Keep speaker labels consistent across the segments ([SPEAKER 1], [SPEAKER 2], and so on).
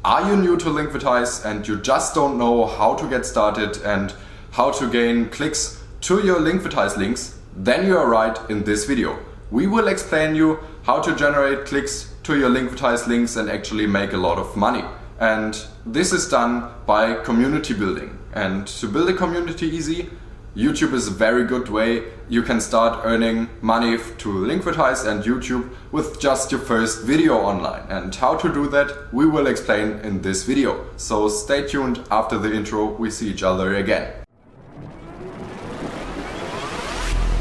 [SPEAKER 1] Are you new to Linkvertise and you just don't know how to get started and how to gain clicks to your Linkvertise links? Then you are right in this video. We will explain you how to generate clicks to your Linkvertise links and actually make a lot of money. And this is done by community building. And to build a community easy, YouTube is a very good way. You can start earning money to Linkvertise and YouTube with just your first video online. And how to do that we will explain in this video. So stay tuned, after the intro we see each other again.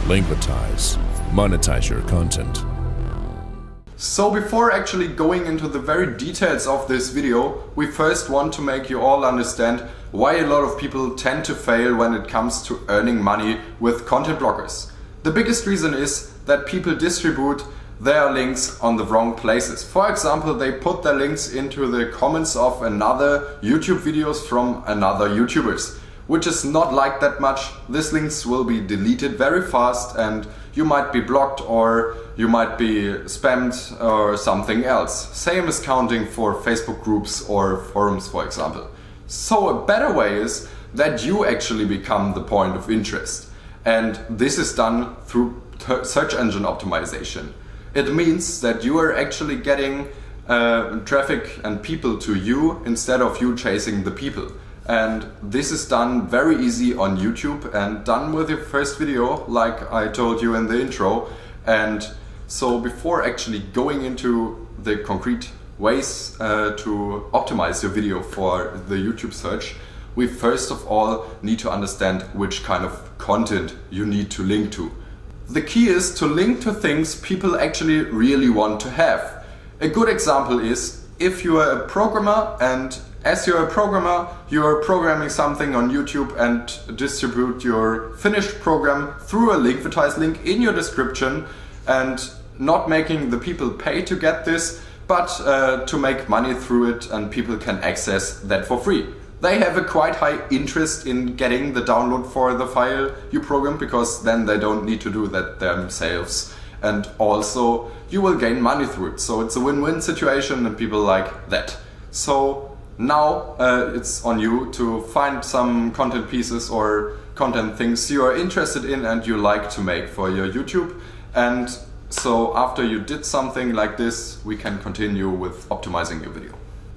[SPEAKER 2] Linkvertise. Monetize your content.
[SPEAKER 1] So before actually going into the very details of this video, we first want to make you all understand why a lot of people tend to fail when it comes to earning money with content blockers. The biggest reason is that people distribute their links on the wrong places. For example, they put their links into the comments of another YouTube videos from another YouTubers, which is not liked that much. These links will be deleted very fast and you might be blocked or you might be spammed or something else. Same is counting for Facebook groups or forums, for example. So a better way is that you actually become the point of interest. And this is done through search engine optimization. It means that you are actually getting traffic and people to you instead of you chasing the people. And this is done very easy on YouTube and done with your first video, like I told you in the intro. And so before actually going into the concrete ways to optimize your video for the YouTube search, we first of all need to understand which kind of content you need to link to. The key is to link to things people actually really want to have. A good example is if you are a programmer and as you're a programmer, you're programming something on YouTube and distribute your finished program through a Linkvertise link in your description and not making the people pay to get this, but to make money through it, and people can access that for free. They have a quite high interest in getting the download for the file you program, because then they don't need to do that themselves. And also you will gain money through it. So it's a win-win situation and people like that. So now it's on you to find some content pieces or content things you are interested in and you like to make for your YouTube. And so after you did something like this, we can continue with optimizing your video.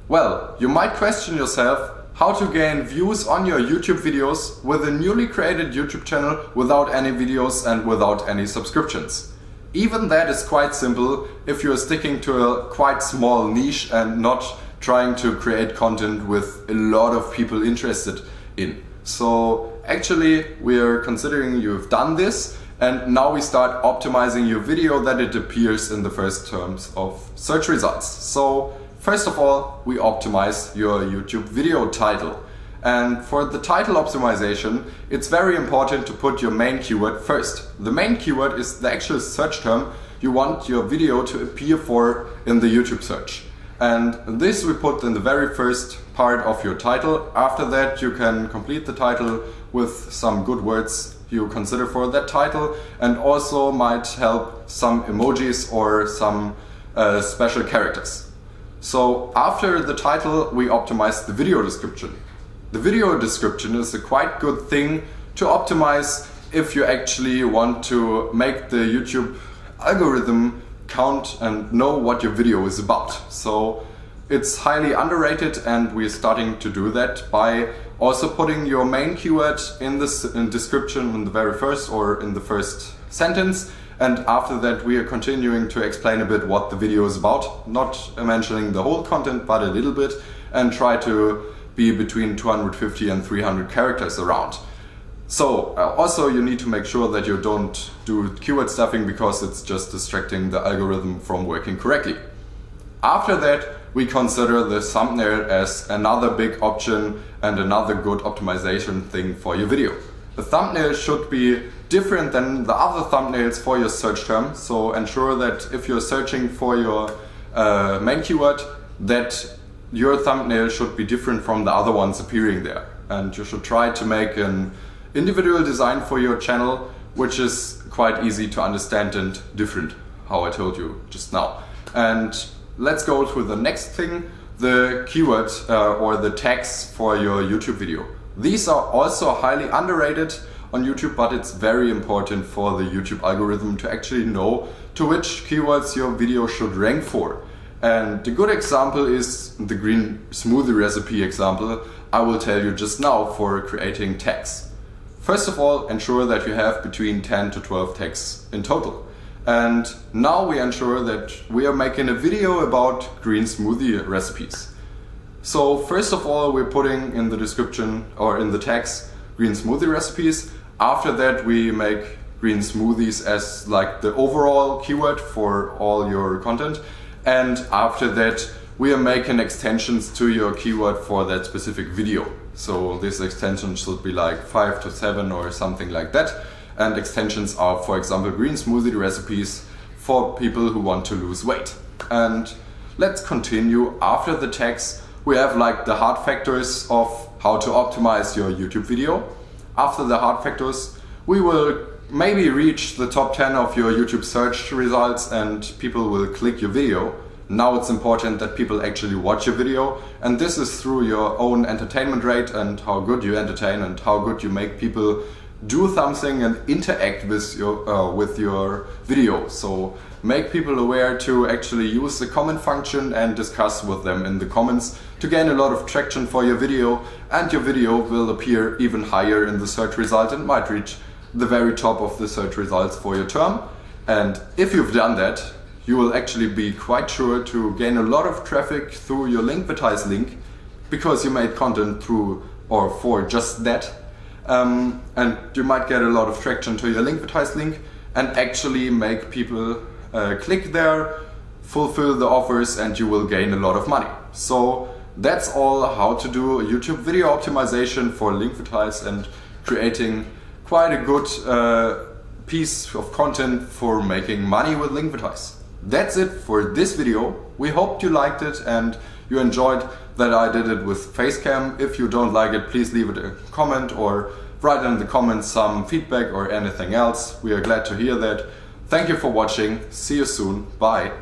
[SPEAKER 1] Well, you might question yourself how to gain views on your YouTube videos with a newly created YouTube channel without any videos and without any subscriptions. Even that is quite simple if you're sticking to a quite small niche and not trying to create content with a lot of people interested in. So actually we are considering you've done this, and now we start optimizing your video that it appears in the first terms of search results. So first of all, we optimize your YouTube video title. And for the title optimization, it's very important to put your main keyword first. The main keyword is the actual search term you want your video to appear for in the YouTube search. And this we put in the very first part of your title. After that you can complete the title with some good words you consider for that title, and also might help some emojis or some special characters. So after the title we optimize the video description. The video description is a quite good thing to optimize if you actually want to make the YouTube algorithm count and know what your video is about. So it's highly underrated, and we're starting to do that by also putting your main keyword in the description in the very first or in the first sentence. And after that we are continuing to explain a bit what the video is about, not mentioning the whole content but a little bit, and try to be between 250 and 300 characters around. So also you need to make sure that you don't do keyword stuffing, because it's just distracting the algorithm from working correctly. After that we consider the thumbnail as another big option and another good optimization thing for your video. The thumbnail should be different than the other thumbnails for your search term, so ensure that if you're searching for your main keyword, that your thumbnail should be different from the other ones appearing there. And you should try to make an individual design for your channel, which is quite easy to understand and different, how I told you just now. And let's go to the next thing. the keyword or the tags for your YouTube video. These are also highly underrated on YouTube, but it's very important for the YouTube algorithm to actually know to which keywords your video should rank for. And the good example is the green smoothie recipe example I will tell you just now for creating tags. First of all, ensure that you have between 10 to 12 tags in total. And now we ensure that we are making a video about green smoothie recipes. So first of all, we're putting in the description or in the tags green smoothie recipes. After that, we make green smoothies as like the overall keyword for all your content. And after that, we are making extensions to your keyword for that specific video. So this extension should be like 5 to 7 or something like that. And extensions are, for example, green smoothie recipes for people who want to lose weight. And let's continue. After the tags, we have like the hard factors of how to optimize your YouTube video. After the hard factors, we will maybe reach the top 10 of your YouTube search results and people will click your video. Now it's important that people actually watch your video, and this is through your own entertainment rate and how good you entertain and how good you make people do something and interact with your video. So make people aware to actually use the comment function and discuss with them in the comments to gain a lot of traction for your video, and your video will appear even higher in the search result and might reach the very top of the search results for your term. And if you've done that, you will actually be quite sure to gain a lot of traffic through your Linkvertise link because you made content through or for just that. And you might get a lot of traction to your Linkvertise link and actually make people click there, fulfill the offers, and you will gain a lot of money. So that's all how to do a YouTube video optimization for Linkvertise and creating quite a good piece of content for making money with Linkvertise. That's it for this video. We hope you liked it and you enjoyed that I did it with Facecam. If you don't like it, please leave it a comment or write in the comments some feedback or anything else. We are glad to hear that. Thank you for watching. See you soon. Bye.